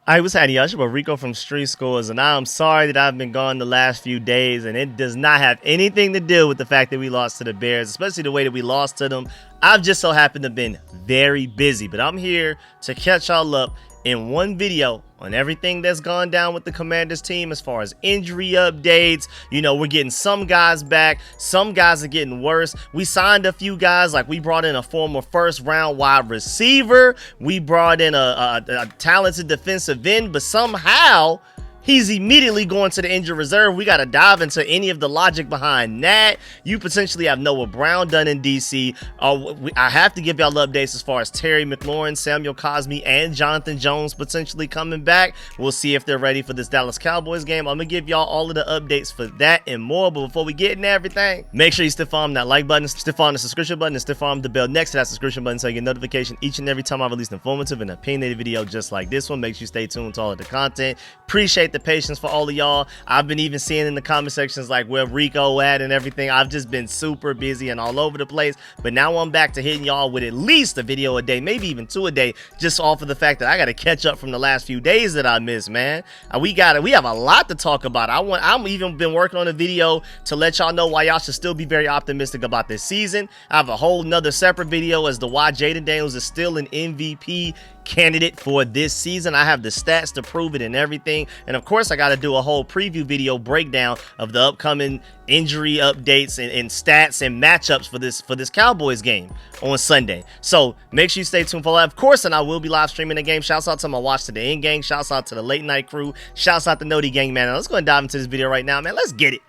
Hi, what's happening, y'all? It's your boy Rico from StreetScores, and I'm sorry that I've been gone the last few days, and it does not have anything to do with the fact that we lost to the Bears, especially the way that we lost to them. I've just so happened to have been very busy, but I'm here to catch y'all up in one video on everything that's gone down with the Commanders team as far as injury updates. You know, we're getting some guys back. Some guys are getting worse. We signed a few guys, like we brought in a former first-round wide receiver. We brought in a talented defensive end, but somehow he's immediately going to the injured reserve. We got to dive into any of the logic behind that. You potentially have Noah Brown done in DC. I have to give y'all updates as far as Terry McLaurin, Samuel Cosmi, and Jonathan Jones potentially coming back. We'll see if they're ready for this Dallas Cowboys game. I'm going to give y'all all of the updates for that and more. But before we get into everything, make sure you stiff arm that like button, stiff arm the subscription button, and stiff arm the bell next to that subscription button so you get notification each and every time I release an informative and opinionated video just like this one. Make sure you stay tuned to all of the content. Appreciate the patience for all of y'all. I've been even seeing in the comment sections like where Rico at and everything. I've just been super busy and all over the place, but now I'm back to hitting y'all with at least a video a day, maybe even 2 a day, just off of the fact that I got to catch up from the last few days that I missed, man. We have a lot to talk about. I'm even been working on a video to let y'all know why y'all should still be very optimistic about this season. I have a whole nother separate video as to why Jaden Daniels is still an MVP candidate for this season. I have the stats to prove it and everything, and of course I got to do a whole preview video breakdown of the upcoming injury updates and stats and matchups for this Cowboys game on Sunday. So make sure you stay tuned for that, of course, and I will be live streaming the game. Shouts out to my Watch to the End gang, shouts out to the late night crew, shouts out to Nody gang, man. Now, let's go and dive into this video right now, man. Let's get it.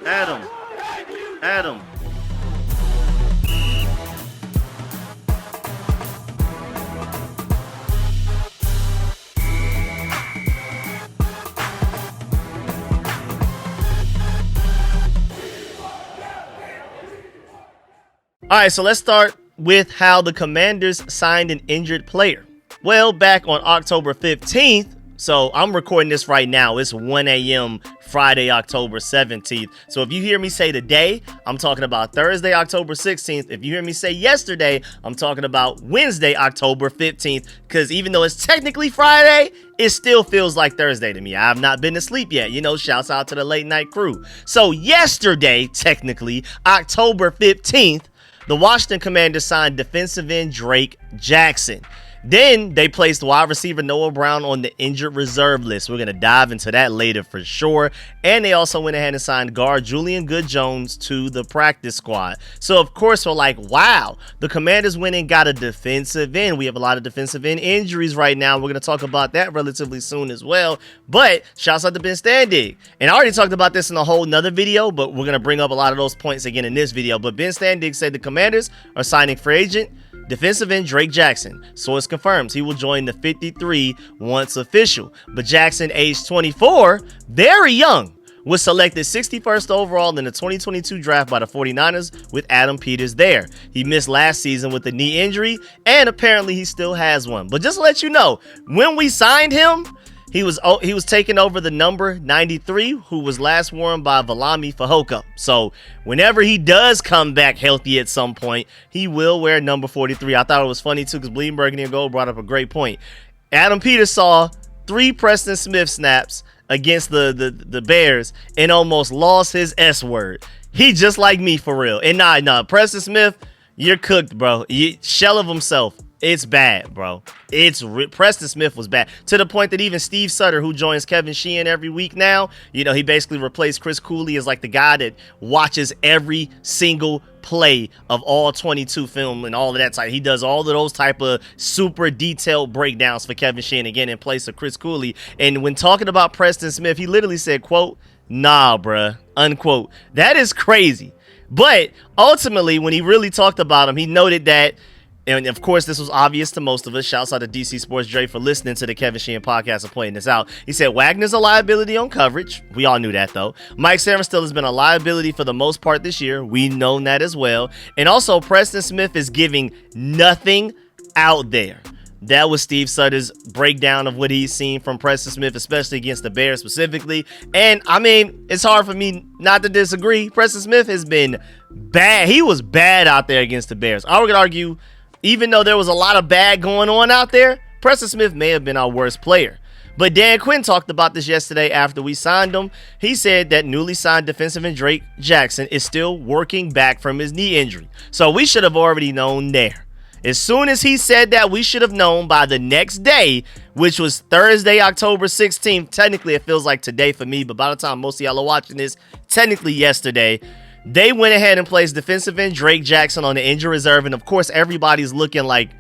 Adam. All right, so let's start with how the Commanders signed an injured player. Well, back on October 15th, so I'm recording this right now. It's 1 a.m. Friday, October 17th. So if you hear me say today, I'm talking about Thursday, October 16th. If you hear me say yesterday, I'm talking about Wednesday, October 15th. Because even though it's technically Friday, it still feels like Thursday to me. I have not been to sleep yet. You know, shouts out to the late night crew. So yesterday, technically, October 15th, the Washington Commanders signed defensive end Drake Jackson. Then they placed wide receiver Noah Brown on the injured reserve list. We're going to dive into that later for sure. And they also went ahead and signed guard Julian Good-Jones to the practice squad. So, of course, we're like, wow, the Commanders went and got a defensive end. We have a lot of defensive end injuries right now. We're going to talk about that relatively soon as well. But shouts out to Ben Standig. And I already talked about this in a whole nother video, but we're going to bring up a lot of those points again in this video. But Ben Standig said the Commanders are signing free agent defensive end Drake Jackson. Source confirms he will join the 53 once official. But Jackson, age 24, very young, was selected 61st overall in the 2022 draft by the 49ers with Adam Peters there. He missed last season with a knee injury, and apparently he still has one. But just to let you know, when we signed him, he was taking over the number 93, who was last worn by Valami Fehoko. So whenever he does come back healthy at some point, he will wear number 43. I thought it was funny too because Bleeding Burgundy and Gold brought up a great point. Adam Peters saw 3 Preston Smith snaps against the Bears and almost lost his S word. He just like me for real. And nah, Preston Smith, you're cooked, bro. Shell of himself. It's bad, bro. Preston Smith was bad to the point that even Steve Sutter, who joins Kevin Sheehan every week now, you know, he basically replaced Chris Cooley as like the guy that watches every single play of all 22 film and all of that type. He does all of those type of super detailed breakdowns for Kevin Sheehan, again, in place of Chris Cooley. And when talking about Preston Smith, he literally said, quote, "Nah, bruh," unquote. That is crazy. But ultimately, when he really talked about him, he noted that, and of course, this was obvious to most of us. Shouts out to DC Sports Dre for listening to the Kevin Sheehan podcast and pointing this out. He said Wagner's a liability on coverage. We all knew that, though. Mike Sarenstill has been a liability for the most part this year. We've known that as well. And also, Preston Smith is giving nothing out there. That was Steve Sutter's breakdown of what he's seen from Preston Smith, especially against the Bears specifically. And, I mean, it's hard for me not to disagree. Preston Smith has been bad. He was bad out there against the Bears. I would argue, even though there was a lot of bad going on out there, Preston Smith may have been our worst player. But Dan Quinn talked about this yesterday after we signed him. He said that newly signed defensive end Drake Jackson is still working back from his knee injury. So we should have already known there. As soon as he said that, we should have known by the next day, which was Thursday, October 16th. Technically, it feels like today for me, but by the time most of y'all are watching this, technically yesterday, they went ahead and placed defensive end Drake Jackson on the injury reserve. And of course, everybody's looking like,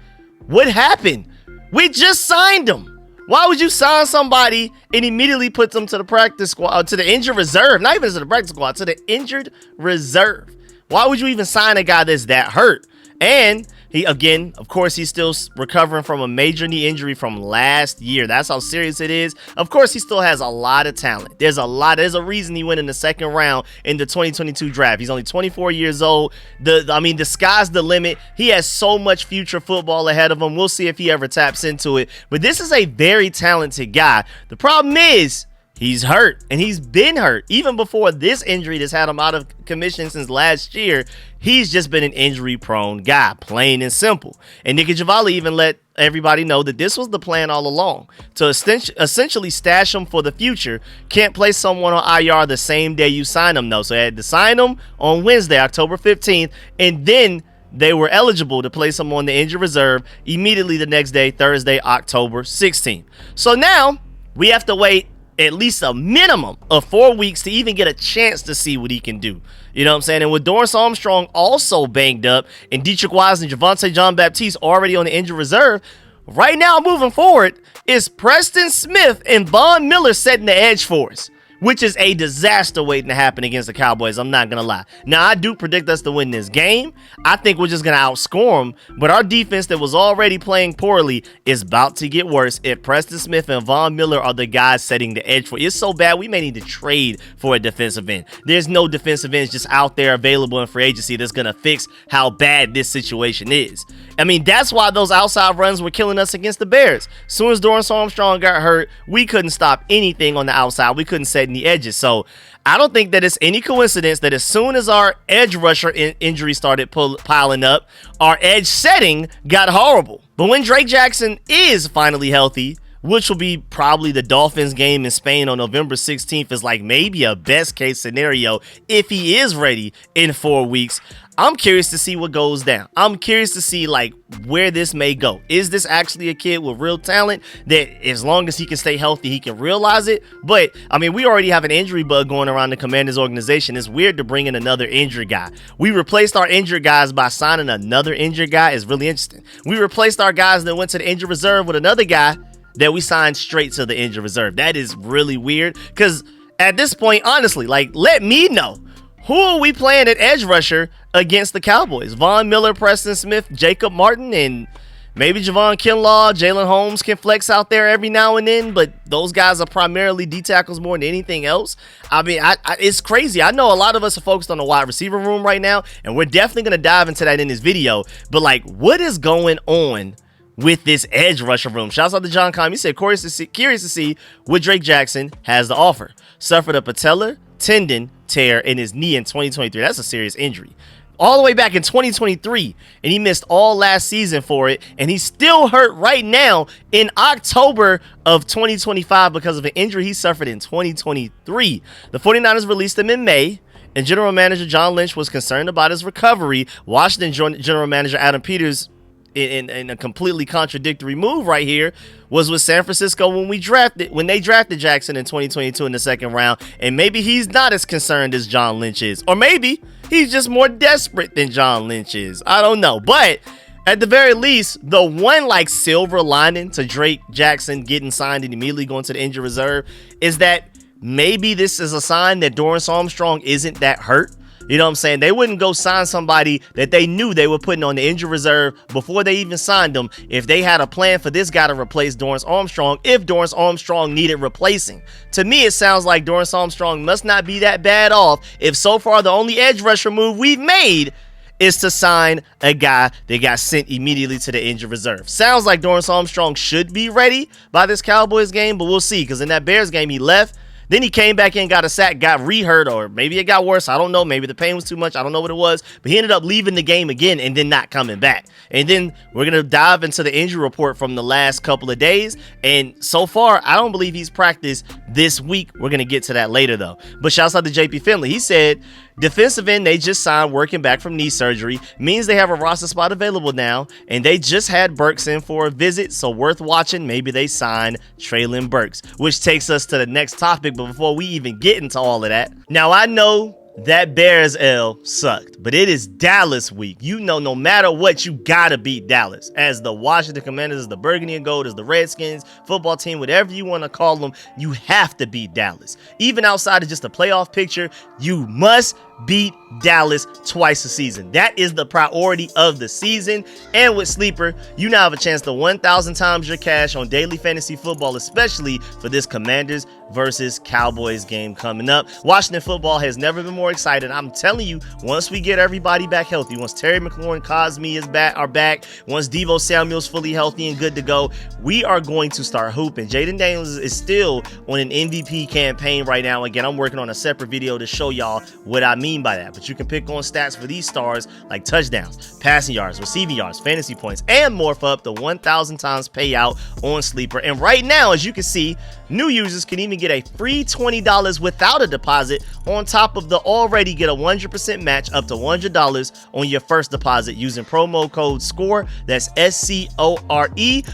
what happened? We just signed him. Why would you sign somebody and immediately put them to the practice squad, to the injured reserve? Not even to the practice squad, to the injured reserve. Why would you even sign a guy that's that hurt? And he, again, of course, he's still recovering from a major knee injury from last year. That's how serious it is. Of course, he still has a lot of talent. There's a reason he went in the second round in the 2022 draft. He's only 24 years old. The sky's the limit. He has so much future football ahead of him. We'll see if he ever taps into it. But this is a very talented guy. The problem is, he's hurt, and he's been hurt. Even before this injury that's had him out of commission since last year, he's just been an injury-prone guy, plain and simple. And Nicky Giovanni even let everybody know that this was the plan all along, to essentially stash him for the future. Can't place someone on IR the same day you sign him, though. So they had to sign him on Wednesday, October 15th, and then they were eligible to place him on the injured reserve immediately the next day, Thursday, October 16th. So now we have to wait at least a minimum of 4 weeks to even get a chance to see what he can do. You know what I'm saying? And with Dorrance Armstrong also banged up and Dietrich Wise and Javonte Jean-Baptiste already on the injured reserve, right now moving forward is Preston Smith and Von Miller setting the edge for us, which is a disaster waiting to happen against the Cowboys. I'm not going to lie. Now, I do predict us to win this game. I think we're just going to outscore them. But our defense that was already playing poorly is about to get worse if Preston Smith and Von Miller are the guys setting the edge for it. It's so bad, we may need to trade for a defensive end. There's no defensive ends just out there available in free agency that's going to fix how bad this situation is. I mean, that's why those outside runs were killing us against the Bears. As soon as Dorrance Armstrong got hurt, we couldn't stop anything on the outside. We couldn't set the edges. So I don't think that it's any coincidence that as soon as our edge rusher injury started piling up, our edge setting got horrible. But when Drake Jackson is finally healthy, which will be probably the Dolphins game in Spain on November 16th, is like maybe a best case scenario if he is ready in 4 weeks. I'm curious to see what goes down. I'm curious to see like where this may go. Is this actually a kid with real talent that as long as he can stay healthy, he can realize it? But I mean, we already have an injury bug going around the Commanders organization. It's weird to bring in another injured guy. We replaced our injured guys by signing another injured guy. It's really interesting. We replaced our guys that went to the injured reserve with another guy that we signed straight to the injured reserve. That is really weird because at this point, honestly, like, let me know. Who are we playing at edge rusher against the Cowboys? Von Miller, Preston Smith, Jacob Martin, and maybe Javon Kinlaw, Jalen Holmes can flex out there every now and then, but those guys are primarily D tackles more than anything else. I mean, it's crazy. I know a lot of us are focused on the wide receiver room right now, and we're definitely going to dive into that in this video, but like, what is going on with this edge rusher room? Shouts out to John Com. He said, curious to see what Drake Jackson has to offer. Suffered a patellar tendon tear in his knee in 2023. That's a serious injury. All the way back in 2023, and he missed all last season for it, and he's still hurt right now in October of 2025 because of an injury he suffered in 2023. The 49ers released him in May, and General Manager John Lynch was concerned about his recovery. Washington General Manager Adam Peters, in a completely contradictory move right here, was with San Francisco when they drafted Jackson in 2022 in the second round, and maybe he's not as concerned as John Lynch is, or maybe he's just more desperate than John Lynch is. I don't know, but at the very least, the one like silver lining to Drake Jackson getting signed and immediately going to the injured reserve is that maybe this is a sign that Dorrance Armstrong isn't that hurt. You know what I'm saying? They wouldn't go sign somebody that they knew they were putting on the injured reserve before they even signed him if they had a plan for this guy to replace Dorrance Armstrong if Dorrance Armstrong needed replacing. To me, it sounds like Dorrance Armstrong must not be that bad off if so far the only edge rusher move we've made is to sign a guy that got sent immediately to the injured reserve. Sounds like Dorrance Armstrong should be ready by this Cowboys game, but we'll see, because in that Bears game he left. Then he came back in, got a sack, got re-hurt, or maybe it got worse. I don't know. Maybe the pain was too much. I don't know what it was. But he ended up leaving the game again and then not coming back. And then we're going to dive into the injury report from the last couple of days. And so far, I don't believe he's practiced this week. We're going to get to that later, though. But shouts out to JP Finley. He said, defensive end they just signed working back from knee surgery means they have a roster spot available now, and they just had Burks in for a visit, so worth watching. Maybe they sign Treylon Burks, which takes us to the next topic. But before we even get into all of that, now I know that Bears L sucked, but it is Dallas week. You know, no matter what, you gotta beat Dallas. As the Washington Commanders, as the Burgundy and Gold, as the Redskins football team, whatever you want to call them, you have to beat Dallas. Even outside of just the playoff picture, you must beat Dallas twice a season. That is the priority of the season. And with Sleeper, you now have a chance to 1,000 times your cash on daily fantasy football, especially for this Commanders versus Cowboys game coming up. Washington football has never been more exciting. I'm telling you, once we get everybody back healthy, once Terry McLaurin, Cosmi are back, once Deebo Samuel's fully healthy and good to go, we are going to start hooping. Jaden Daniels is still on an MVP campaign right now. Again, I'm working on a separate video to show y'all what I mean by that, but you can pick on stats for these stars like touchdowns, passing yards, receiving yards, fantasy points, and more for up to 1,000 times payout on Sleeper. And right now, as you can see, new users can even get a free $20 without a deposit on top of the already get a 100% match up to $100 on your first deposit using promo code SCORE. That's SCORE.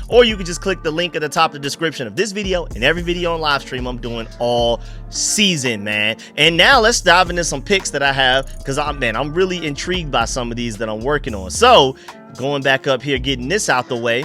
Or you can just click the link at the top of the description of this video and every video on live stream I'm doing all season, man. And now let's dive into some picks that I have, because I'm really intrigued by some of these that I'm working on. So going back up here, getting this out the way.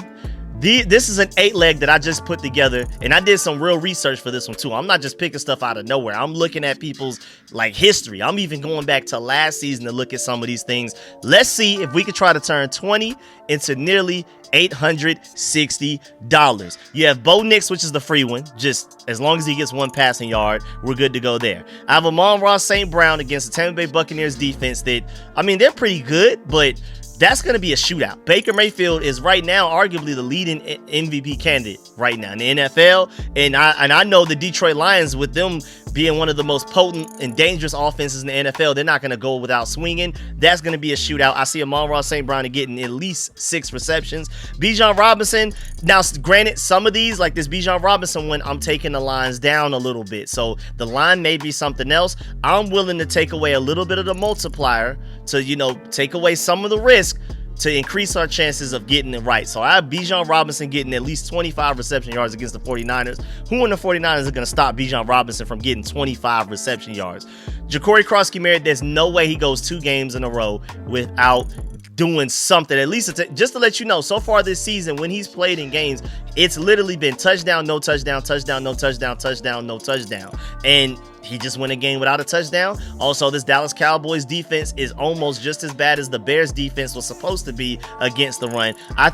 This is an 8-leg that I just put together, and I did some real research for this one too. I'm not just picking stuff out of nowhere. I'm looking at people's like history. I'm even going back to last season to look at some of these things. Let's see if we can try to turn 20 into nearly $860. You have Bo Nix, which is the free one. Just as long as he gets one passing yard, we're good to go there. I have Amon-Ra St. Brown against the Tampa Bay Buccaneers defense that, I mean, they're pretty good, but that's going to be a shootout. Baker Mayfield is right now arguably the leading MVP candidate right now in the NFL. And I know the Detroit Lions, with them being one of the most potent and dangerous offenses in the NFL, they're not going to go without swinging. That's going to be a shootout. I see Amon-Ra St. Brown getting at least 6 receptions. Bijan Robinson, now granted, some of these, like this Bijan Robinson one, I'm taking the lines down a little bit. So the line may be something else. I'm willing to take away a little bit of the multiplier to, you know, take away some of the risk to increase our chances of getting it right. So I have Bijan Robinson getting at least 25 reception yards against the 49ers. Who in the 49ers are going to stop Bijan Robinson from getting 25 reception yards? Ja'Cory Cross-Kemerit, there's no way he goes 2 games in a row without doing something. At least just to let you know, so far this season, when he's played in games, it's literally been touchdown, no touchdown, touchdown, no touchdown, touchdown, no touchdown. And he just went a game without a touchdown. Also, this Dallas Cowboys defense is almost just as bad as the Bears defense was supposed to be against the run. I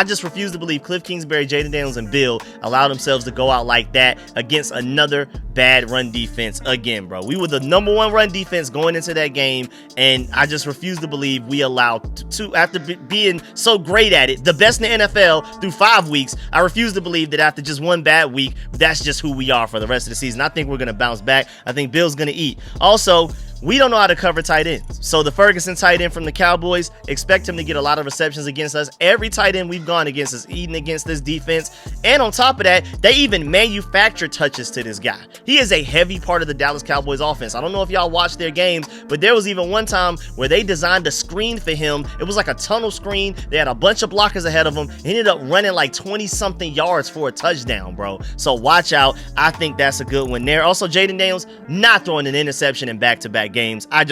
just refuse to believe Cliff Kingsbury, Jaden Daniels, and Bill allowed themselves to go out like that against another bad run defense again, bro. We were the #1 run defense going into that game, and I just refuse to believe we allowed to, after being so great at it, the best in the NFL through 5 weeks, I refuse to believe that after just one bad week, that's just who we are for the rest of the season. I think we're going to bounce back. I think Bill's going to eat. Also, we don't know how to cover tight ends. So the Ferguson tight end from the Cowboys, expect him to get a lot of receptions against us. Every tight end we've gone against is eating against this defense. And on top of that, they even manufacture touches to this guy. He is a heavy part of the Dallas Cowboys offense. I don't know if y'all watched their games, but there was even one time where they designed a screen for him. It was like a tunnel screen. They had a bunch of blockers ahead of him. He ended up running like 20-something yards for a touchdown, bro. So watch out. I think that's a good one there. Also, Jaden Daniels not throwing an interception in back-to-back games. Hey,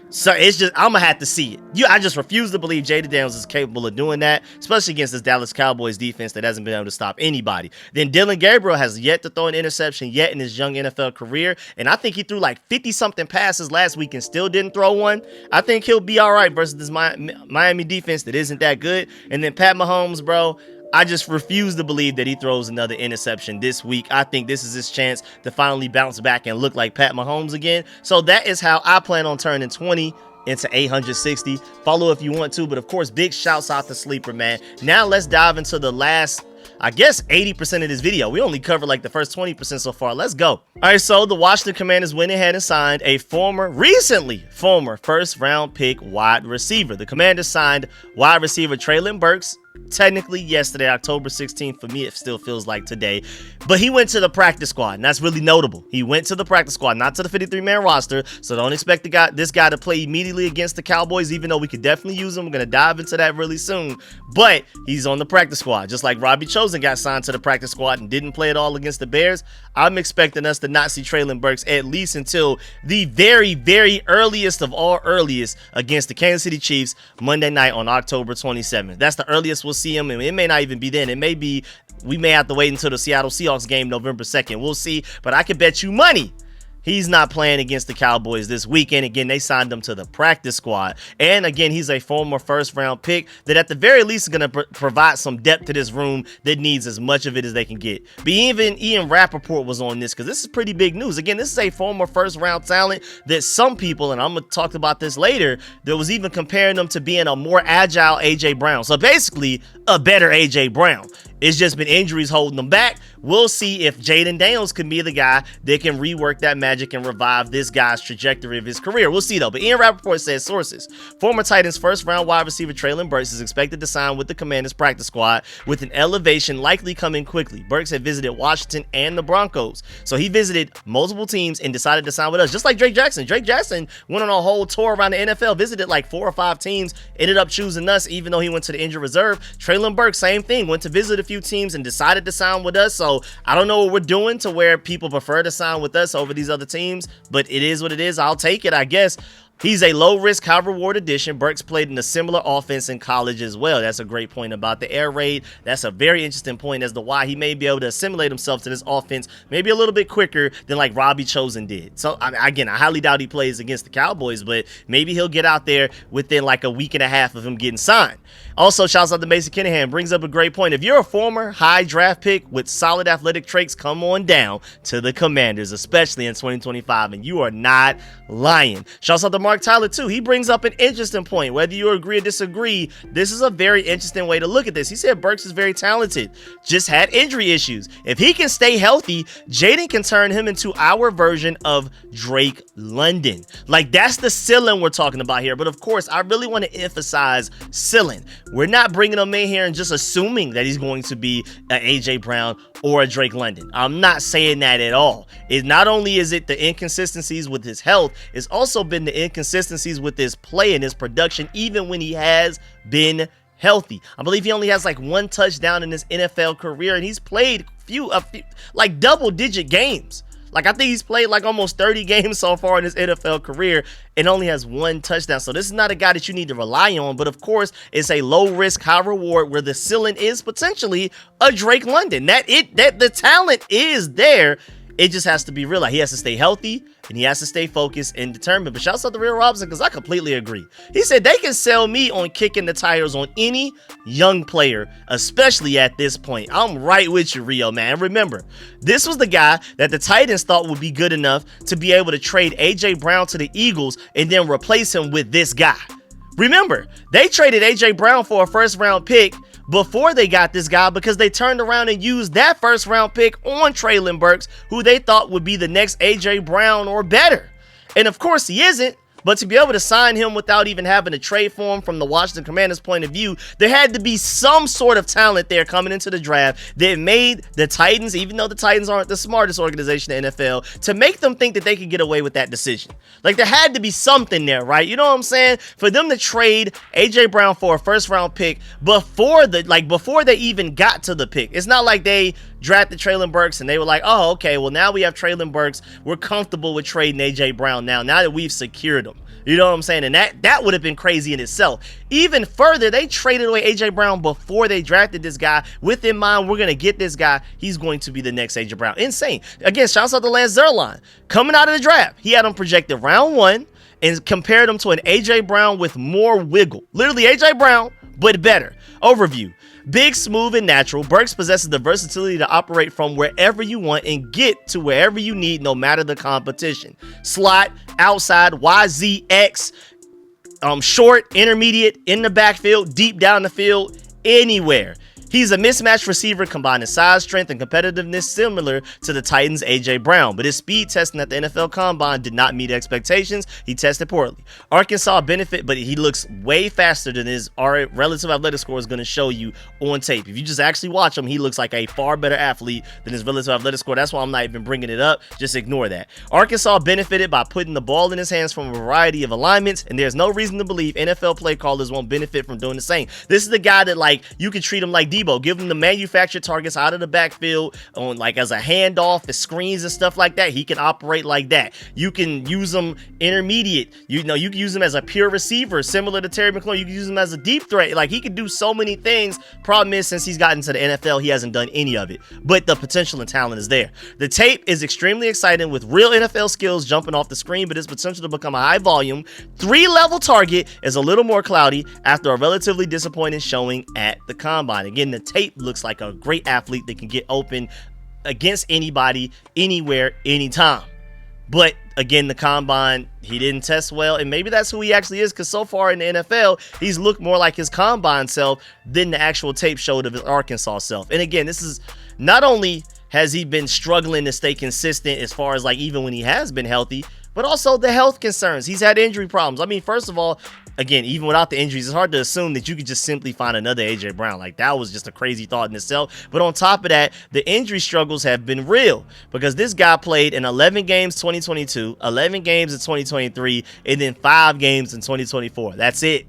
so it's just, I'm gonna have to see it. I just refuse to believe Jaden Daniels is capable of doing that, especially against this Dallas Cowboys defense that hasn't been able to stop anybody. Then Dylan Gabriel has yet to throw an interception yet in his young NFL career, and I think he threw like 50-something passes last week and still didn't throw one. I think he'll be all right versus this Miami defense that isn't that good. And then Pat Mahomes, bro, I just refuse to believe that he throws another interception this week. I think this is his chance to finally bounce back and look like Pat Mahomes again. So that is how I plan on turning 20 into 860. Follow if you want to, but of course, big shouts out to Sleeper, man. Now let's dive into the last I guess 80% of this video. We only covered like the first 20% so far. Let's go. All right, so the Washington Commanders went ahead and signed a recently former first-round pick wide receiver. The Commanders signed wide receiver Treylon Burks. Technically yesterday, October 16th. For me, it still feels like today. But he went to the practice squad, and that's really notable. He went to the practice squad, not to the 53-man roster. So don't expect this guy to play immediately against the Cowboys, even though we could definitely use him. We're going to dive into that really soon. But he's on the practice squad. Just like Robbie Chosen got signed to the practice squad and didn't play at all against the Bears, I'm expecting us to not see Treylon Burks at least until the very, very earliest of all earliest against the Kansas City Chiefs Monday night on October 27th. That's the earliest we'll see him, and it may not even be then. It may be, we may have to wait until the Seattle Seahawks game November 2nd. We'll see, but I can bet you money he's not playing against the Cowboys this weekend. Again, they signed him to the practice squad. And again, he's a former first-round pick that at the very least is going to provide some depth to this room that needs as much of it as they can get. But even Ian Rappaport was on this because this is pretty big news. Again, this is a former first-round talent that some people, and I'm going to talk about this later, that was even comparing them to being a more agile A.J. Brown. So basically, a better A.J. Brown. It's just been injuries holding them back. We'll see if Jaden Daniels can be the guy that can rework that magic and revive this guy's trajectory of his career. We'll see, though. But Ian Rappaport says, sources, former Titans first-round wide receiver Treylon Burks is expected to sign with the Commanders practice squad with an elevation likely coming quickly. Burks had visited Washington and the Broncos. So he visited multiple teams and decided to sign with us, just like Drake Jackson. Drake Jackson went on a whole tour around the NFL, visited like 4 or 5 teams, ended up choosing us even though he went to the injured reserve. Treylon Burks, same thing, went to visit a few teams and decided to sign with us. So I don't know what we're doing to where people prefer to sign with us over these other teams, but it is what it is. I'll take it, I guess. He's a low-risk, high-reward addition. Burks played in a similar offense in college as well. That's a great point about the air raid. That's a very interesting point as to why he may be able to assimilate himself to this offense maybe a little bit quicker than like Robbie Chosen did. So, again, I highly doubt he plays against the Cowboys, but maybe he'll get out there within like a week and a half of him getting signed. Also, shouts out to Mason Kinahan, brings up a great point. If you're a former high draft pick with solid athletic traits, come on down to the Commanders, especially in 2025, and you are not lying. Shouts out to Mark Tyler, too. He brings up an interesting point. Whether you agree or disagree, this is a very interesting way to look at this. He said Burks is very talented, just had injury issues. If he can stay healthy, Jaden can turn him into our version of Drake London. Like, that's the ceiling we're talking about here. But, of course, I really want to emphasize ceiling. We're not bringing him in here and just assuming that he's going to be an A.J. Brown or a Drake London. I'm not saying that at all. It not only is it the inconsistencies with his health, it's also been the inconsistencies with his play and his production, even when he has been healthy. I believe he only has like 1 touchdown in his NFL career, and he's played a few like double-digit games. Like, I think he's played like almost 30 games so far in his NFL career and only has 1 touchdown. So this is not a guy that you need to rely on. But, of course, it's a low-risk, high-reward where the ceiling is potentially a Drake London. That the talent is there. It just has to be real. Like, he has to stay healthy and he has to stay focused and determined. But shouts out to Real Robinson because I completely agree. He said they can sell me on kicking the tires on any young player, especially at this point. I'm right with you, Rio, man. Remember, this was the guy that the Titans thought would be good enough to be able to trade A.J. Brown to the Eagles and then replace him with this guy. Remember, they traded A.J. Brown for a first-round pick before they got this guy because they turned around and used that first-round pick on Treylon Burks, who they thought would be the next A.J. Brown or better. And, of course, he isn't. But to be able to sign him without even having a trade for him from the Washington Commanders' point of view, there had to be some sort of talent there coming into the draft that made the Titans, even though the Titans aren't the smartest organization in the NFL, to make them think that they could get away with that decision. Like, there had to be something there, right? You know what I'm saying? For them to trade A.J. Brown for a first-round pick before they even got to the pick. It's not like they drafted Treylon Burks and they were like, oh, okay, well, now we have Treylon Burks. We're comfortable with trading A.J. Brown now that we've secured him. You know what I'm saying? And that would have been crazy in itself. Even further, they traded away A.J. Brown before they drafted this guy with in mind, we're going to get this guy. He's going to be the next A.J. Brown. Insane. Again, shouts out to Lance Zierlein. Coming out of the draft, he had him projected round 1 and compared him to an A.J. Brown with more wiggle. Literally A.J. Brown, but better. Overview. Big, smooth, and natural, Burks possesses the versatility to operate from wherever you want and get to wherever you need, no matter the competition. Slot, outside, YZX, short, intermediate, in the backfield, deep down the field, anywhere. He's a mismatched receiver combining size, strength, and competitiveness similar to the Titans' A.J. Brown, but his speed testing at the NFL Combine did not meet expectations. He tested poorly. Arkansas benefit, but he looks way faster than his relative athletic score is going to show you on tape. If you just actually watch him, he looks like a far better athlete than his relative athletic score. That's why I'm not even bringing it up. Just ignore that. Arkansas benefited by putting the ball in his hands from a variety of alignments, and there's no reason to believe NFL play callers won't benefit from doing the same. This is the guy that, like, you can treat him like Debo. Give him the manufactured targets out of the backfield on, like, as a handoff, as screens and stuff like that. He can operate like that. You can use him intermediate. You can use him as a pure receiver, similar to Terry McLaurin. You can use him as a deep threat. Like, he can do so many things. Problem is, since he's gotten to the NFL, he hasn't done any of it. But the potential and talent is there. The tape is extremely exciting with real NFL skills jumping off the screen, but his potential to become a high volume, 3-level target is a little more cloudy after a relatively disappointing showing at the Combine. Again, the tape looks like a great athlete that can get open against anybody, anywhere, anytime. But again, the Combine, he didn't test well, and maybe that's who he actually is, because so far in the NFL, he's looked more like his Combine self than the actual tape showed of his Arkansas self. And again, this is not only has he been struggling to stay consistent as far as, like, even when he has been healthy, but also the health concerns. He's had injury problems. I mean, first of all, again, even without the injuries, it's hard to assume that you could just simply find another A.J. Brown. Like, that was just a crazy thought in itself. But on top of that, the injury struggles have been real, because this guy played in 11 games 2022, 11 games in 2023, and then 5 games in 2024. That's it.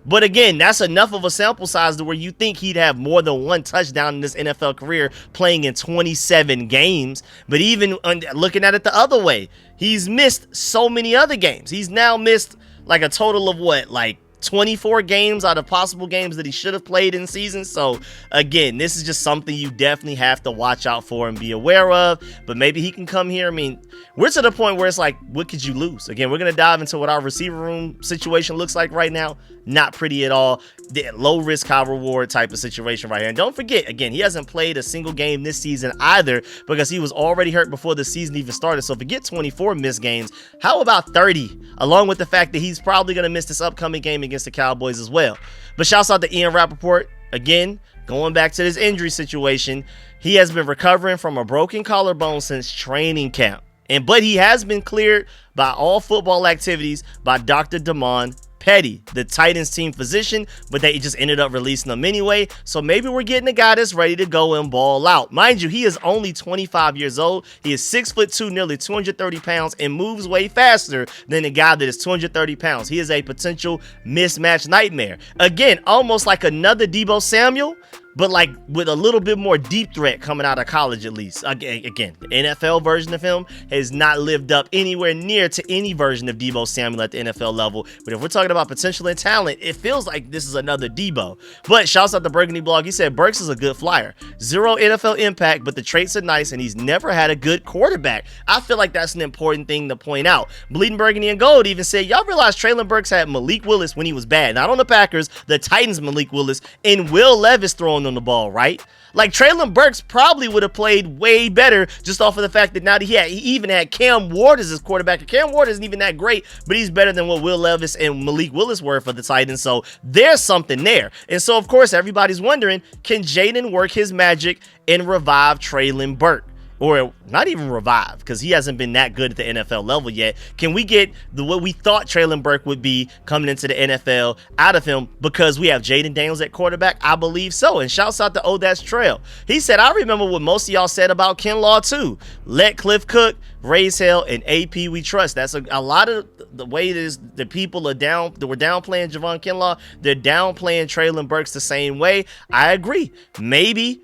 But again, that's enough of a sample size to where you think he'd have more than one touchdown in this NFL career playing in 27 games. But even looking at it the other way, he's missed so many other games. He's now missed like a total of what, like 24 games out of possible games that he should have played in season. So again, this is just something you definitely have to watch out for and be aware of. But maybe he can come here. I mean, we're to the point where it's like, what could you lose? Again, we're going to dive into what our receiver room situation looks like right now. Not pretty at all. The low risk, high reward type of situation right here. And don't forget, again, he hasn't played a single game this season either, because he was already hurt before the season even started. So forget 24 missed games. How about 30? Along with the fact that he's probably going to miss this upcoming game against the Cowboys as well. But shouts out to Ian Rappaport. Again, going back to this injury situation, he has been recovering from a broken collarbone since training camp. But he has been cleared by all football activities by Dr. Damon Petty, the Titans team physician, but they just ended up releasing him anyway. So maybe we're getting a guy that's ready to go and ball out. Mind you, he is only 25 years old. He is 6'2", nearly 230 pounds, and moves way faster than a guy that is 230 pounds. He is a potential mismatch nightmare. Again, almost like another Deebo Samuel, but like with a little bit more deep threat coming out of college at least. Again, the NFL version of him has not lived up anywhere near to any version of Deebo Samuel at the NFL level. But if we're talking about potential and talent, it feels like this is another Deebo. But shouts out to Burgundy Blog. He said Burks is a good flyer. 0 NFL impact, but the traits are nice, and he's never had a good quarterback. I feel like that's an important thing to point out. Bleeding Burgundy and Gold even said, y'all realize Treylon Burks had Malik Willis when he was bad. Not on the Packers, the Titans Malik Willis, and Will Levis throwing on the ball, right? Like, Treylon Burks probably would have played way better just off of the fact that now that he even had Cam Ward as his quarterback. And Cam Ward isn't even that great, but he's better than what Will Levis and Malik Willis were for the Titans. So there's something there. And so, of course, everybody's wondering, can Jaden work his magic and revive Treylon Burks? Or not even revive, because he hasn't been that good at the NFL level yet. Can we get what we thought Treylon Burks would be coming into the NFL out of him because we have Jaden Daniels at quarterback? I believe so. And shouts out to Trail. He said, I remember what most of y'all said about Kinlaw too. Let Cliff cook, raise hell, and AP we trust. That's a lot of the way it is. The people are down. We're downplaying Javon Kinlaw. They're downplaying Treylon Burks the same way. I agree. Maybe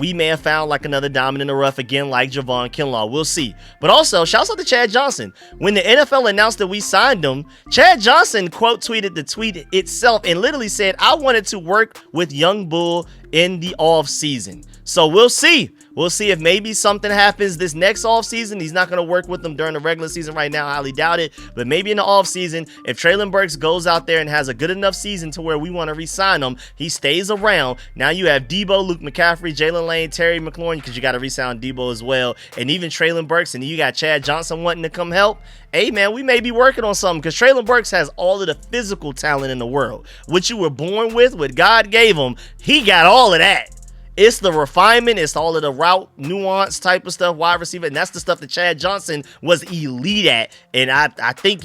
we may have found like another diamond in the rough again, like Javon Kinlaw. We'll see. But also, shouts out to Chad Johnson. When the NFL announced that we signed him, Chad Johnson quote tweeted the tweet itself and literally said, I wanted to work with Young Bull in the off season. So we'll see. We'll see if maybe something happens this next offseason. He's not going to work with them during the regular season right now. I highly doubt it. But maybe in the offseason, if Treylon Burks goes out there and has a good enough season to where we want to re-sign him, he stays around. Now you have Deebo, Luke McCaffrey, Jalen Lane, Terry McLaurin, because you got to re-sign Deebo as well. And even Treylon Burks, and you got Chad Johnson wanting to come help. Hey, man, we may be working on something, because Treylon Burks has all of the physical talent in the world. What you were born with, what God gave him, he got all all of that. It's the refinement. It's all of the route nuance type of stuff, wide receiver. And that's the stuff that Chad Johnson was elite at. And I think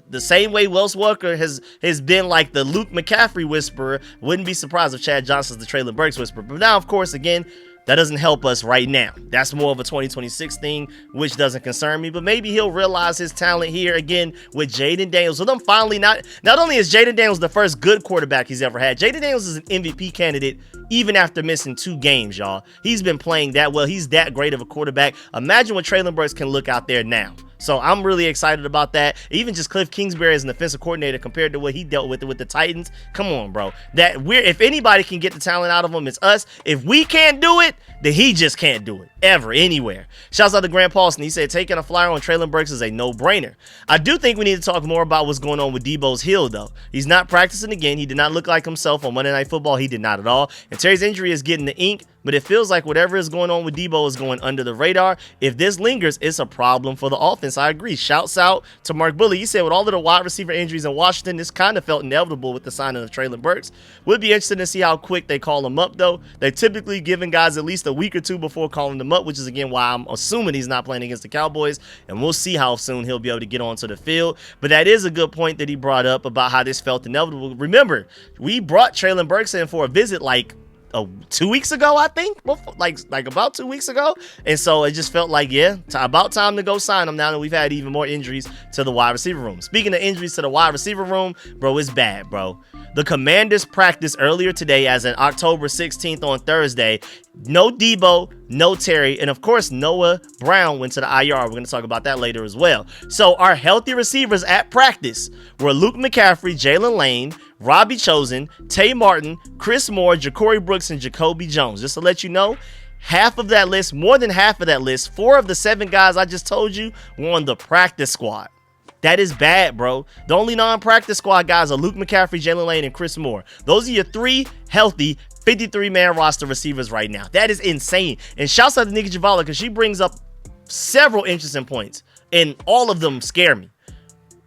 the same way Wes Welker has been like the Luke McCaffrey whisperer, wouldn't be surprised if Chad Johnson's the Treylon Burks whisperer. But now, of course, again, that doesn't help us right now. That's more of a 2026 thing, which doesn't concern me. But maybe he'll realize his talent here again with Jayden Daniels. So them finally not only is Jayden Daniels the first good quarterback he's ever had, Jayden Daniels is an MVP candidate even after missing 2 games, y'all. He's been playing that well. He's that great of a quarterback. Imagine what Treylon Burks can look out there now. So I'm really excited about that. Even just Cliff Kingsbury as an offensive coordinator compared to what he dealt with the Titans. Come on, bro. If anybody can get the talent out of him, it's us. If we can't do it, then he just can't do it ever, anywhere. Shouts out to Grant Paulson. He said taking a flyer on Treylon Burks is a no-brainer. I do think we need to talk more about what's going on with Debo's heel, though. He's not practicing again. He did not look like himself on Monday Night Football. He did not at all. And Terry's injury is getting the ink, but it feels like whatever is going on with Debo is going under the radar. If this lingers, it's a problem for the offense. I agree. Shouts out to Mark Bully. He said with all of the wide receiver injuries in Washington, this kind of felt inevitable with the signing of Treylon Burks. Would be interesting to see how quick they call him up, though. They're typically giving guys at least a week or 2 before calling them up, which is, again, why I'm assuming he's not playing against the Cowboys, and we'll see how soon he'll be able to get onto the field. But that is a good point that he brought up about how this felt inevitable. Remember, we brought Treylon Burks in for a visit like 2 weeks ago, I think, like about 2 weeks ago. And so it just felt like, yeah, about time to go sign him now that we've had even more injuries to the wide receiver room. Speaking of injuries to the wide receiver room, bro, it's bad, bro. The Commanders practiced earlier today as in October 16th on Thursday. No Debo, no Terry, and of course Noah Brown went to the IR. We're going to talk about that later as well. So our healthy receivers at practice were Luke McCaffrey, Jalen Lane, Robbie Chosen, Tay Martin, Chris Moore, Ja'Cory Brooks, and Jacoby Jones. Just to let you know, half of that list, more than half of that list, 4 of the 7 guys I just told you were on the practice squad. That is bad, bro. The only non-practice squad guys are Luke McCaffrey, Jalen Lane, and Chris Moore. Those are your 3 healthy 53-man roster receivers right now. That is insane. And shouts out to Nikki Javala because she brings up several interesting points, and all of them scare me.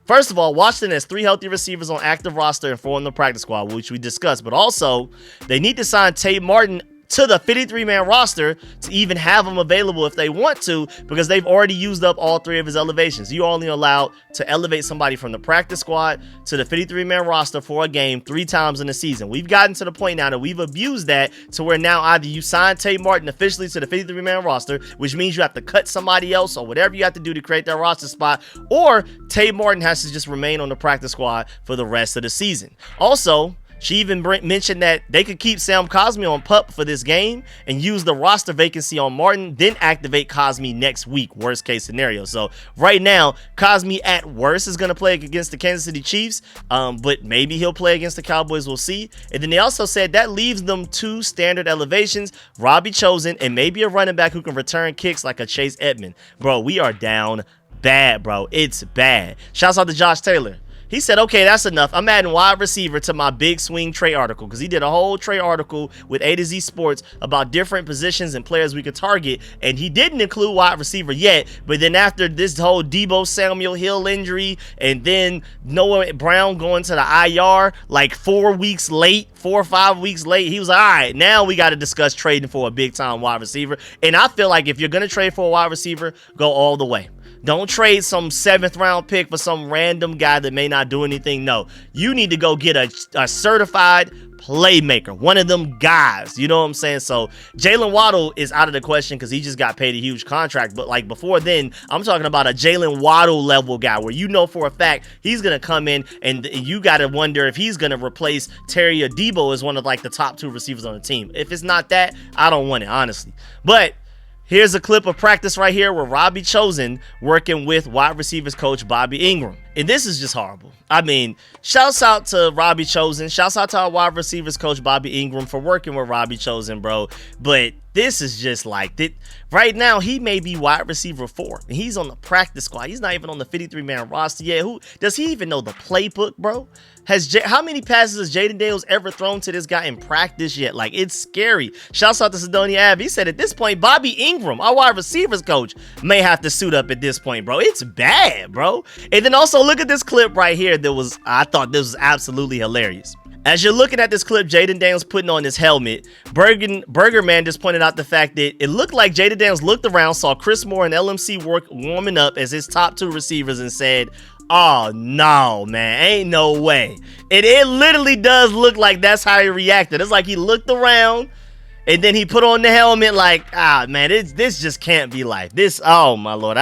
First of all, Washington has 3 healthy receivers on active roster and 4 on the practice squad, which we discussed. But also, they need to sign Tay Martin to the 53-man roster to even have him available if they want to, because they've already used up all 3 of his elevations. You're only allowed to elevate somebody from the practice squad to the 53-man roster for a game 3 times in a season. We've gotten to the point now that we've abused that to where now either you sign Tay Martin officially to the 53-man roster, which means you have to cut somebody else or whatever you have to do to create that roster spot, or Tay Martin has to just remain on the practice squad for the rest of the season. Also, she even mentioned that they could keep Sam Cosmi on PUP for this game and use the roster vacancy on Martin, then activate Cosmi next week, worst case scenario. So right now, Cosmi at worst is going to play against the Kansas City Chiefs, but maybe he'll play against the Cowboys. We'll see. And then they also said that leaves them 2 standard elevations, Robbie Chosen and maybe a running back who can return kicks like a Chase Edmond. Bro, we are down bad, bro. It's bad. Shouts out to Josh Taylor. He said, okay, that's enough. I'm adding wide receiver to my big swing Trey article, because he did a whole Trey article with A to Z Sports about different positions and players we could target, and he didn't include wide receiver yet. But then after this whole Debo Samuel Hill injury and then Noah Brown going to the IR like 4 weeks late, 4 or 5 weeks late, he was like, all right, now we got to discuss trading for a big-time wide receiver. And I feel like if you're going to trade for a wide receiver, go all the way. Don't trade some 7th round pick for some random guy that may not do anything. No, you need to go get a certified playmaker, one of them guys. You know what I'm saying? So Jalen Waddle is out of the question because he just got paid a huge contract. But like before then, I'm talking about a Jalen Waddle level guy where you know for a fact he's going to come in and you got to wonder if he's going to replace Terry or Debo as one of like the top 2 receivers on the team. If it's not that, I don't want it, honestly. But here's a clip of practice right here where Robbie Chosen working with wide receivers coach Bobby Ingram. And this is just horrible. I mean, shouts out to Robbie Chosen. Shouts out to our wide receivers coach Bobby Ingram for working with Robbie Chosen, bro. But this is just like, right now, he may be wide receiver 4. And he's on the practice squad. He's not even on the 53-man roster yet. Does he even know the playbook, bro? How many passes has Jayden Daniels ever thrown to this guy in practice yet? Like, it's scary. Shouts out to Sidonia Ave. He said at this point, Bobby Ingram, our wide receivers coach, may have to suit up at this point, bro. It's bad, bro. And then also look at this clip right here I thought this was absolutely hilarious. As you're looking at this clip, Jaden Daniels putting on his helmet, Burger Man just pointed out the fact that it looked like Jaden Daniels looked around, saw Chris Moore and LMC warming up as his top 2 receivers and said, "Oh no, man, ain't no way." And it literally does look like that's how he reacted. It's like he looked around and then he put on the helmet like, man, this just can't be life. This, oh my Lord,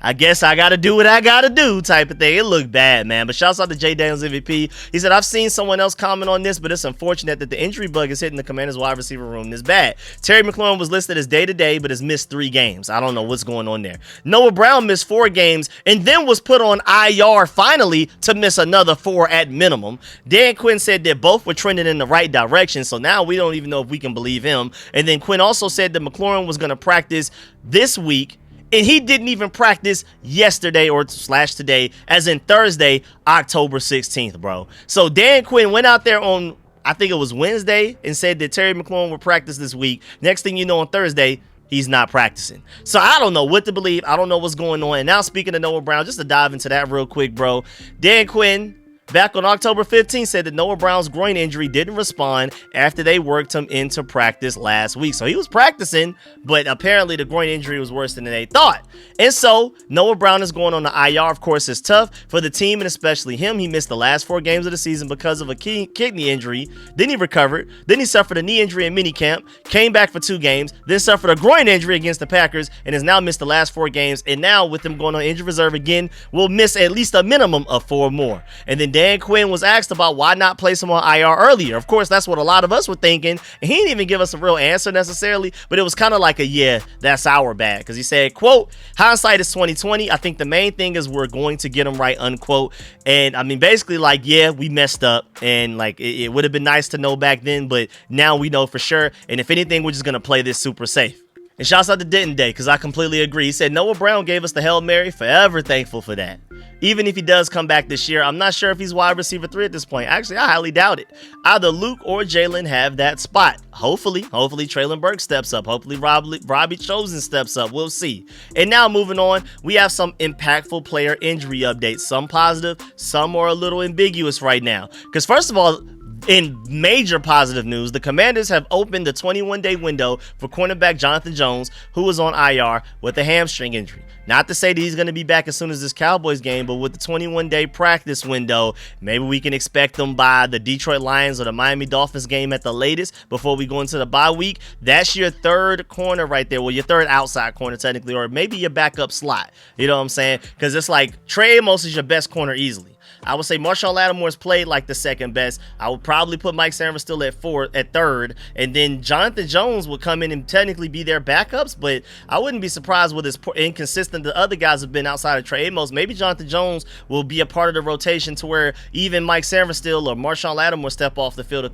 I guess I gotta do what I gotta do type of thing. It looked bad, man. But shouts out to J Daniels MVP. He said, I've seen someone else comment on this, but it's unfortunate that the injury bug is hitting the Commanders wide receiver room this bad. Terry McLaurin was listed as day-to-day, but has missed 3 games. I don't know what's going on there. Noah Brown missed 4 games and then was put on IR finally to miss another 4 at minimum. Dan Quinn said that both were trending in the right direction, so now we don't even know if we can believe him. And then Quinn also said that McLaurin was going to practice this week, and he didn't even practice yesterday or / today, as in Thursday, October 16th, bro. So Dan Quinn went out there on, I think it was Wednesday, and said that Terry McLaurin would practice this week. Next thing you know, on Thursday, he's not practicing. So I don't know what to believe. I don't know what's going on. And now speaking of Noah Brown, just to dive into that real quick, bro. Dan Quinn, back on October 15th, said that Noah Brown's groin injury didn't respond after they worked him into practice last week. So he was practicing, but apparently the groin injury was worse than they thought. And so Noah Brown is going on the IR. Of course, it's tough for the team and especially him. He missed the last 4 games of the season because of a kidney injury. Then he recovered. Then he suffered a knee injury in minicamp, came back for 2 games, then suffered a groin injury against the Packers, and has now missed the last 4 games. And now with him going on injured reserve again, will miss at least a minimum of 4 more. And then Dan Quinn was asked about why not place him on IR earlier. Of course, that's what a lot of us were thinking, and he didn't even give us a real answer necessarily, but it was kind of like a, yeah, that's our bad, because he said, quote, hindsight is 2020. I think the main thing is we're going to get him right, unquote. And I mean, basically like, yeah, we messed up, and like it would have been nice to know back then, but now we know for sure. And if anything, we're just going to play this super safe. And shouts out to Denton Day, because I completely agree. He said Noah Brown gave us the Hail Mary. Forever thankful for that. Even if he does come back this year, I'm not sure if he's wide receiver 3 at this point. Actually, I highly doubt it. Either Luke or Jalen have that spot. Hopefully Treylon Burks steps up. Hopefully Robbie Chosen steps up. We'll see. And now moving on, we have some impactful player injury updates. Some positive, some are a little ambiguous right now. Because first of all, in major positive news, the Commanders have opened the 21-day window for cornerback Jonathan Jones, who was on IR with a hamstring injury. Not to say that he's going to be back as soon as this Cowboys game, but with the 21-day practice window, maybe we can expect them by the Detroit Lions or the Miami Dolphins game at the latest before we go into the bye week. That's your 3rd corner right there. Well, your 3rd outside corner technically, or maybe your backup slot. You know what I'm saying? Because it's like Trey Amos is your best corner easily. I would say Marshawn Lattimore's played like the 2nd best. I would probably put Mike Sanford still at 3rd, and then Jonathan Jones would come in and technically be their backups, but I wouldn't be surprised with as inconsistent the other guys have been outside of Trey Amos. Maybe Jonathan Jones will be a part of the rotation to where even Mike Sanford still or Marshawn Lattimore step off the field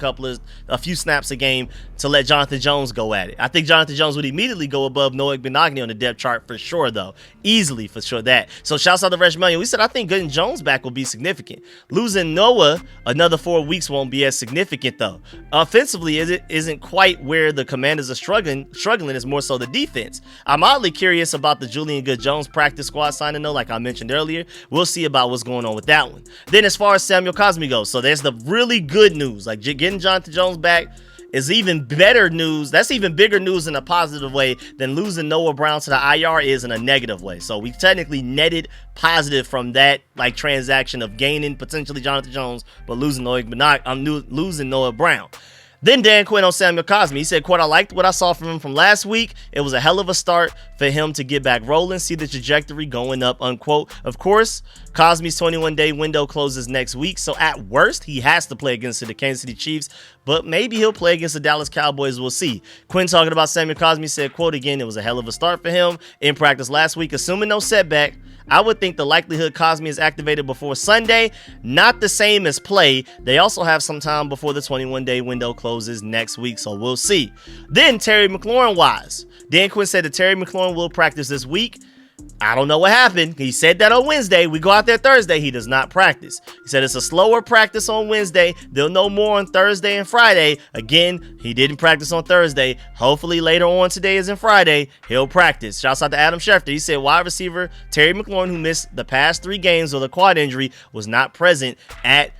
a few snaps a game to let Jonathan Jones go at it. I think Jonathan Jones would immediately go above Noah Benogany on the depth chart for sure, though. Easily for sure that. So shouts out to Reg Manuel. We said I think getting Jones back will be significant. Losing Noah another 4 weeks won't be as significant though. Offensively, it isn't quite where the Commanders are struggling. It's more so the defense. I'm oddly curious about the Julian Good-Jones practice squad signing though, like I mentioned earlier. We'll see about what's going on with that one. Then as far as Samuel Cosmi goes, so there's the really good news. Like getting Jonathan Jones back is even better news. That's even bigger news in a positive way than losing Noah Brown to the IR is in a negative way. So we technically netted positive from that like transaction of gaining potentially Jonathan Jones, but losing losing Noah Brown. Then Dan Quinn on Samuel Cosmi. He said, quote, I liked what I saw from him from last week. It was a hell of a start for him to get back rolling, see the trajectory going up, unquote. Of course, Cosmi's 21-day window closes next week, so at worst, he has to play against the Kansas City Chiefs, but maybe he'll play against the Dallas Cowboys. We'll see. Quinn talking about Samuel Cosmi said, quote, again, it was a hell of a start for him in practice last week, assuming no setback. I would think the likelihood Cosmi is activated before Sunday, not the same as play. They also have some time before the 21-day window closes next week, so we'll see. Then Terry McLaurin wise. Dan Quinn said that Terry McLaurin will practice this week. I don't know what happened. He said that on Wednesday. We go out there Thursday. He does not practice. He said it's a slower practice on Wednesday. They'll know more on Thursday and Friday. Again, he didn't practice on Thursday. Hopefully later on today is in Friday, he'll practice. Shouts out to Adam Schefter. He said wide receiver Terry McLaurin, who missed the past 3 games with a quad injury, was not present at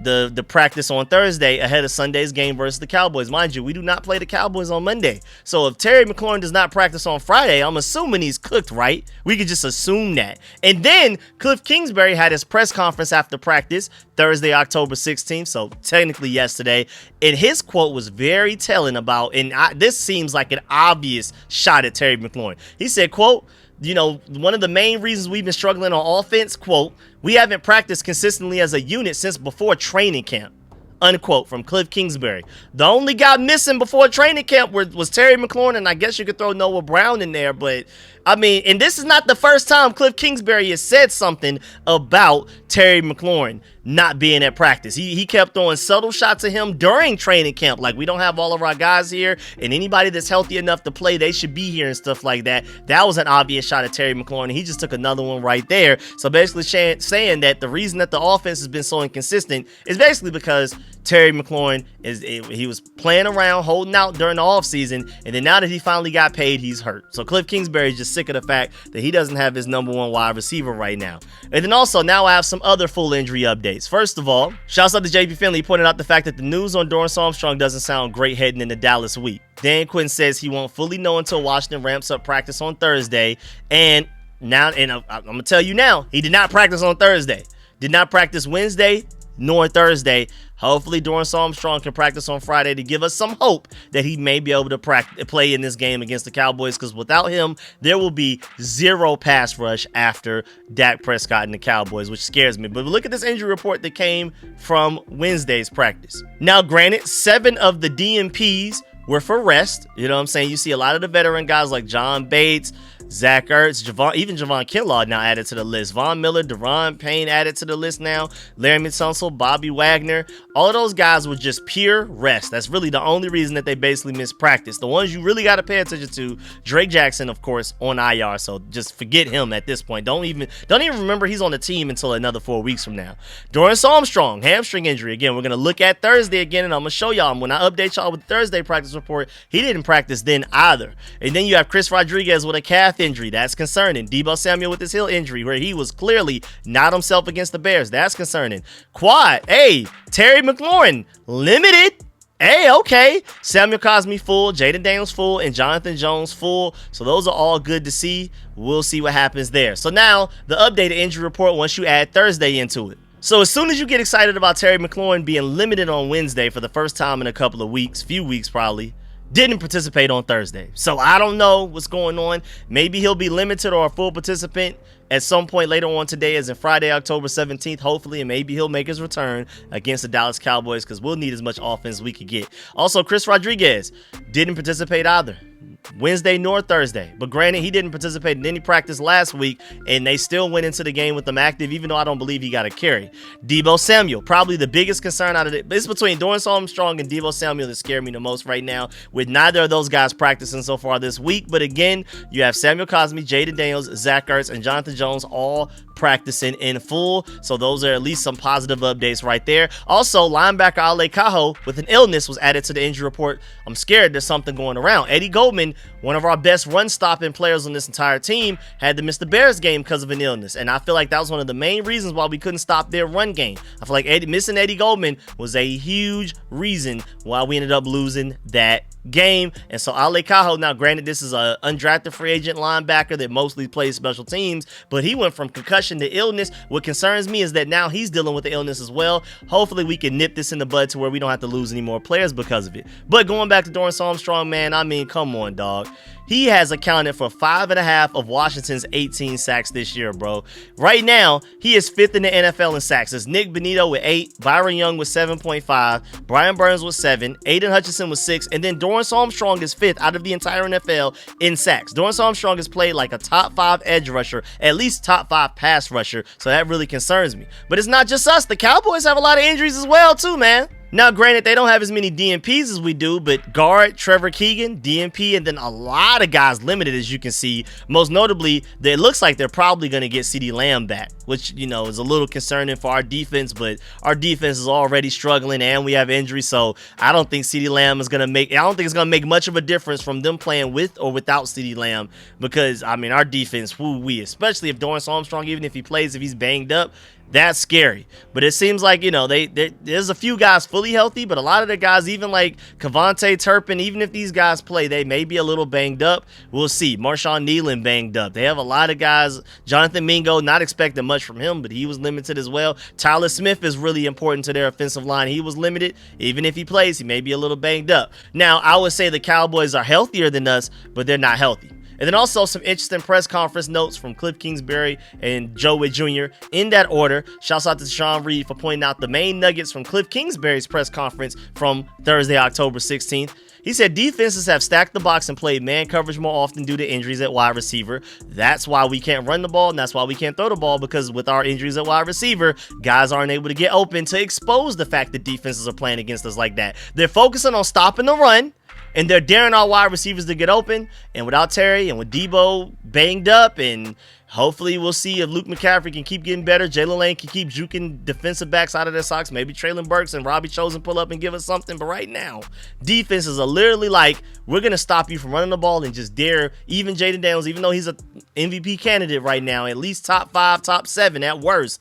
the practice on Thursday ahead of Sunday's game versus the Cowboys. Mind you, we do not play the Cowboys on Monday. So if Terry McLaurin does not practice on Friday, I'm assuming he's cooked, right? We could just assume that. And then Cliff Kingsbury had his press conference after practice Thursday, October 16th, so technically yesterday, and his quote was very telling about, and this seems like an obvious shot at Terry McLaurin. He said, quote, you know, one of the main reasons we've been struggling on offense, quote, we haven't practiced consistently as a unit since before training camp, unquote, from Cliff Kingsbury. The only guy missing before training camp was Terry McLaurin, and I guess you could throw Noah Brown in there, but I mean, and this is not the first time Cliff Kingsbury has said something about Terry McLaurin not being at practice. He kept throwing subtle shots at him during training camp, like we don't have all of our guys here, and anybody that's healthy enough to play, they should be here and stuff like that. That was an obvious shot at Terry McLaurin, and he just took another one right there. So basically saying that the reason that the offense has been so inconsistent is basically because Terry McLaurin he was playing around, holding out during the offseason, and then now that he finally got paid, he's hurt. So Cliff Kingsbury is just sick of the fact that he doesn't have his number one wide receiver right now. And then also now I have some other full injury updates. First of all, shouts out to JP Finley. He pointed out the fact that the news on Dorrance Armstrong doesn't sound great heading into Dallas week. Dan Quinn says he won't fully know until Washington ramps up practice on Thursday. And now, I'm gonna tell you now, he did not practice on Thursday. Did not practice Wednesday nor Thursday. Hopefully Dorrance Armstrong can practice on Friday to give us some hope that he may be able to play in this game against the Cowboys, because without him, there will be zero pass rush after Dak Prescott and the Cowboys, which scares me. But look at this injury report that came from Wednesday's practice. Now, granted, 7 of the DNPs were for rest. You know what I'm saying? You see a lot of the veteran guys like John Bates, Zach Ertz, even Javon Kinlaw now added to the list. Von Miller, Deron Payne added to the list now. Larry Tunsil, Bobby Wagner. All of those guys were just pure rest. That's really the only reason that they basically missed practice. The ones you really got to pay attention to, Drake Jackson, of course, on IR. So just forget him at this point. Don't even remember he's on the team until another 4 weeks from now. Dorrance Armstrong, hamstring injury. Again, we're going to look at Thursday again, and I'm going to show y'all. When I update y'all with the Thursday practice report, he didn't practice then either. And then you have Chris Rodriguez with a calf injury. That's concerning. Deebo Samuel with his heel injury, where he was clearly not himself against the Bears. That's concerning. Quad. Hey, Terry McLaurin, limited. Hey, okay. Samuel Cosmi full, Jaden Daniels full, and Jonathan Jones full. So those are all good to see. We'll see what happens there. So now, the updated injury report once you add Thursday into it. So as soon as you get excited about Terry McLaurin being limited on Wednesday for the first time in a couple of weeks, few weeks probably, didn't participate on Thursday. So I don't know what's going on. Maybe he'll be limited or a full participant at some point later on today, as in Friday, October 17th, hopefully, and maybe he'll make his return against the Dallas Cowboys, because we'll need as much offense as we could get. Also, Chris Rodriguez didn't participate either, Wednesday nor Thursday. But granted, he didn't participate in any practice last week, and they still went into the game with him active, even though I don't believe he got a carry. Deebo Samuel, probably the biggest concern out of it. It's between Dorrance Armstrong and Deebo Samuel that scare me the most right now, with neither of those guys practicing so far this week. But again, you have Samuel Cosmi, Jaden Daniels, Zach Ertz, and Jonathan Jones all practicing in full. So those are at least some positive updates right there. Also, linebacker Ale Cajo with an illness was added to the injury report. I'm scared there's something going around. Eddie Goldman, one of our best run-stopping players on this entire team, had to miss the Bears game because of an illness. And I feel like that was one of the main reasons why we couldn't stop their run game. I feel like missing Eddie Goldman was a huge reason why we ended up losing that game. And so Ale Cajo, now granted, this is an undrafted free agent linebacker that mostly plays special teams, but he went from concussion to illness. What concerns me is that now he's dealing with the illness as well. Hopefully we can nip this in the bud to where we don't have to lose any more players because of it. But going back to Dorrance Armstrong, man, I mean, come on, dog. He has accounted for 5.5 of Washington's 18 sacks this year, bro. Right now, he is 5th in the NFL in sacks. It's Nick Benito with 8, Byron Young with 7.5, Brian Burns with 7, Aiden Hutchinson with 6, and then Dorrance Armstrong is 5th out of the entire NFL in sacks. Dorrance Armstrong has played like a top 5 edge rusher, at least top 5 pass rusher, so that really concerns me. But it's not just us. The Cowboys have a lot of injuries as well, too, man. Now, granted, they don't have as many DNPs as we do, but guard Trevor Keegan, DNP, and then a lot of guys limited, as you can see. Most notably, it looks like they're probably going to get CeeDee Lamb back, which, you know, is a little concerning for our defense, but our defense is already struggling and we have injuries, so I don't think CeeDee Lamb is going to make, I don't think it's going to make much of a difference from them playing with or without CeeDee Lamb, because, I mean, our defense, especially if Dorrance Armstrong, even if he plays, if he's banged up, That's scary. But it seems like, you know, there's a few guys fully healthy, but a lot of the guys, even like Cavante Turpin, even if these guys play, they may be a little banged up. We'll see. Marshawn Nealon banged up. They have a lot of guys. Jonathan Mingo, not expecting much from him, but he was limited as well. Tyler Smith is really important to their offensive line. He was limited. Even if he plays, he may be a little banged up. Now, I would say the Cowboys are healthier than us, but they're not healthy. And then also some interesting press conference notes from Cliff Kingsbury and Joe Witt Jr. in that order. Shouts out to Sean Reed for pointing out the main nuggets from Cliff Kingsbury's press conference from Thursday, October 16th. He said defenses have stacked the box and played man coverage more often due to injuries at wide receiver. That's why we can't run the ball, and that's why we can't throw the ball, because with our injuries at wide receiver, guys aren't able to get open to expose the fact that defenses are playing against us like that. They're focusing on stopping the run, and they're daring our wide receivers to get open. And without Terry and with Debo banged up, and hopefully we'll see if Luke McCaffrey can keep getting better. Jalen Lane can keep juking defensive backs out of their socks. Maybe Treylon Burks and Robbie Chosen pull up and give us something. But right now, defenses are literally like, we're going to stop you from running the ball and just dare even Jaden Daniels, even though he's an MVP candidate right now, at least top 5, top 7 at worst.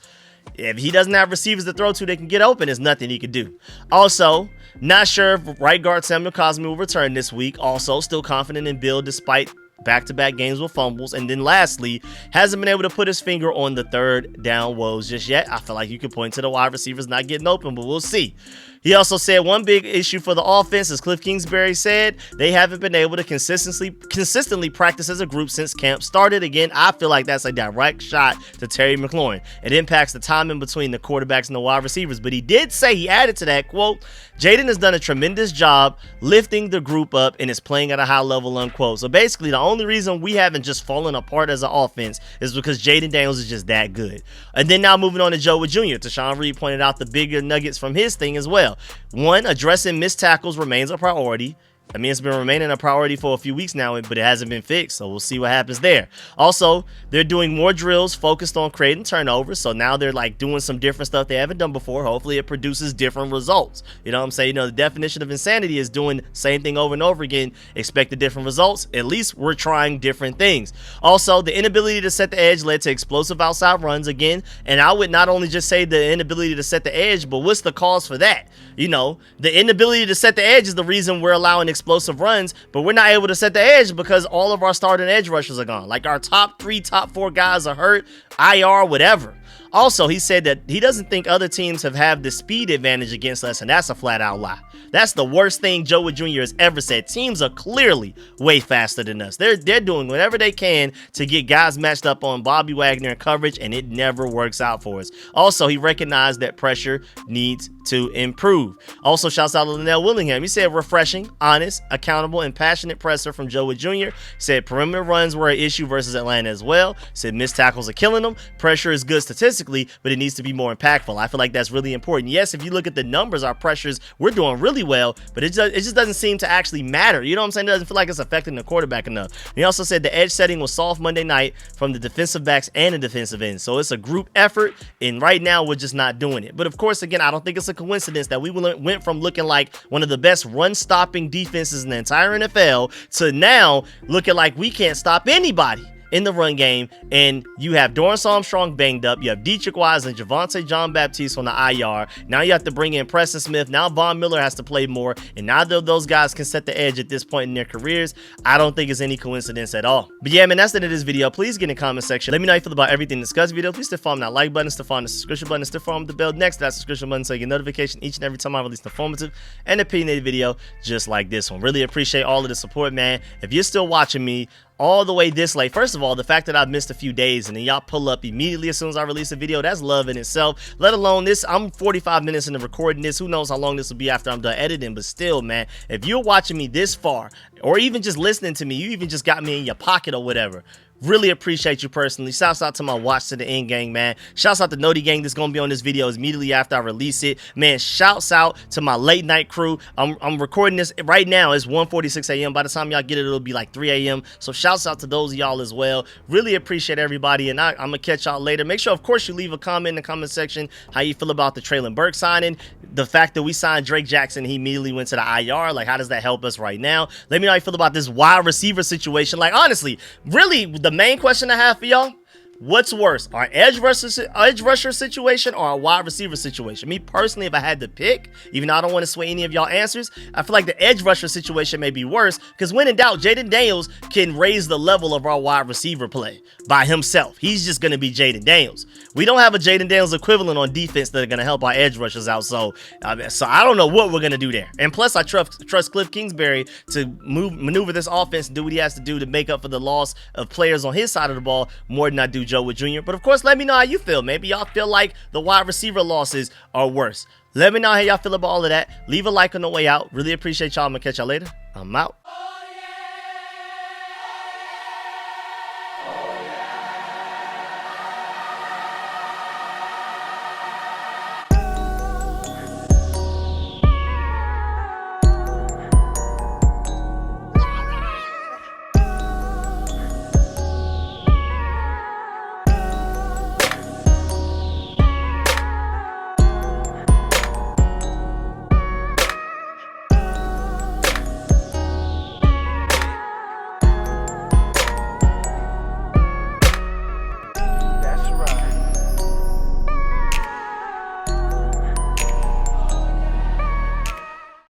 If he doesn't have receivers to throw to they can get open, there's nothing he can do. Also, not sure if right guard Samuel Cosmi will return this week. Also, still confident in Bill despite back-to-back games with fumbles. And then lastly, hasn't been able to put his finger on the third down woes just yet. I feel like you could point to the wide receivers not getting open, but we'll see. He also said one big issue for the offense, as Cliff Kingsbury said, they haven't been able to consistently practice as a group since camp started. Again, I feel like that's a direct shot to Terry McLaurin. It impacts the timing between the quarterbacks and the wide receivers. But he did say, he added to that, quote, Jaden has done a tremendous job lifting the group up and is playing at a high level, unquote. So basically, the only reason we haven't just fallen apart as an offense is because Jaden Daniels is just that good. And then now moving on to Joe Witt Jr. Tashawn Reed pointed out the bigger nuggets from his thing as well. One, addressing missed tackles remains a priority. I mean, it's been remaining a priority for a few weeks now, but it hasn't been fixed, so we'll see what happens there. Also, they're doing more drills focused on creating turnovers, so now they're like doing some different stuff they haven't done before. Hopefully, it produces different results. You know what I'm saying? You know, the definition of insanity is doing same thing over and over again, expect the different results. At least we're trying different things. Also, the inability to set the edge led to explosive outside runs again, and I would not only just say the inability to set the edge, but what's the cause for that? You know, the inability to set the edge is the reason we're allowing explosive runs, but we're not able to set the edge because all of our starting edge rushers are gone. Like our top 3, top 4 guys are hurt, IR, whatever. Also, he said that he doesn't think other teams have the speed advantage against us, and that's a flat out lie. That's the worst thing Joe Witt Jr. has ever said. Teams are clearly way faster than us. They're doing whatever they can to get guys matched up on Bobby Wagner in coverage, and it never works out for us. Also, he recognized that pressure needs to improve. Also, shouts out to Linnell Willingham. He said refreshing, honest, accountable, and passionate presser from Joe Witt Jr. He said perimeter runs were an issue versus Atlanta as well. He said missed tackles are killing them. Pressure is good statistically, but it needs to be more impactful. I feel like that's really important. Yes, if you look at the numbers, our pressures, we're doing really well, but it just doesn't seem to actually matter. You know what I'm saying? It doesn't feel like it's affecting the quarterback enough. He also said the edge setting was soft Monday night from the defensive backs and the defensive end. So it's a group effort, and right now we're just not doing it. But of course, again, I don't think it's a coincidence that we went from looking like one of the best run-stopping defenses in the entire NFL to now looking like we can't stop anybody in the run game, and you have Dorrance Armstrong banged up, you have Dietrich Wise and Javonte John Baptiste on the IR. Now you have to bring in Preston Smith. Now Von Miller has to play more, and neither of those guys can set the edge at this point in their careers. I don't think it's any coincidence at all. But yeah, man, that's the end of this video. Please get in the comment section. Let me know how you feel about everything discussed video. Please still follow that like button, still follow the subscription button, still follow the bell next to that subscription button so you get notification each and every time I release an informative and opinionated video just like this one. Really appreciate all of the support, man. If you're still watching me all the way this late, first of all, the fact that I've missed a few days and then y'all pull up immediately as soon as I release a video, that's love in itself. Let alone this, I'm 45 minutes into recording this. Who knows how long this will be after I'm done editing, but still, man, if you're watching me this far or even just listening to me, you even just got me in your pocket or whatever, really appreciate you personally. Shouts out to my Watch to the End gang, man. Shouts out to Noti gang that's gonna be on this video immediately after I release it, man. Shouts out to my late night crew. I'm recording this right now. It's 1:46 a.m. By the time y'all get it, it'll be like 3 a.m. So shouts out to those of y'all as well. Really appreciate everybody, and I'm gonna catch y'all later. Make sure, of course, you leave a comment in the comment section how you feel about the Treylon Burks signing, the fact that we signed Drake Jackson, he immediately went to the IR. Like, how does that help us right now? Let me know how you feel about this wide receiver situation. Like, honestly, really, the main question I have for y'all, What's worse, our edge rusher situation or our wide receiver situation? Me personally, if I had to pick, even though I don't want to sway any of y'all answers, I feel like the edge rusher situation may be worse because when in doubt, Jaden Daniels can raise the level of our wide receiver play by himself. He's just going to be Jaden Daniels. We don't have a Jaden Daniels equivalent on defense that are going to help our edge rushers out. So I don't know what we're going to do there. And plus, I trust Cliff Kingsbury to maneuver this offense and do what he has to do to make up for the loss of players on his side of the ball more than I do Joe Wood Jr. But of course, let me know how you feel. Maybe y'all feel like the wide receiver losses are worse. Let me know how y'all feel about all of that. Leave a like on the way out. Really appreciate y'all. I'm gonna catch y'all later. I'm out.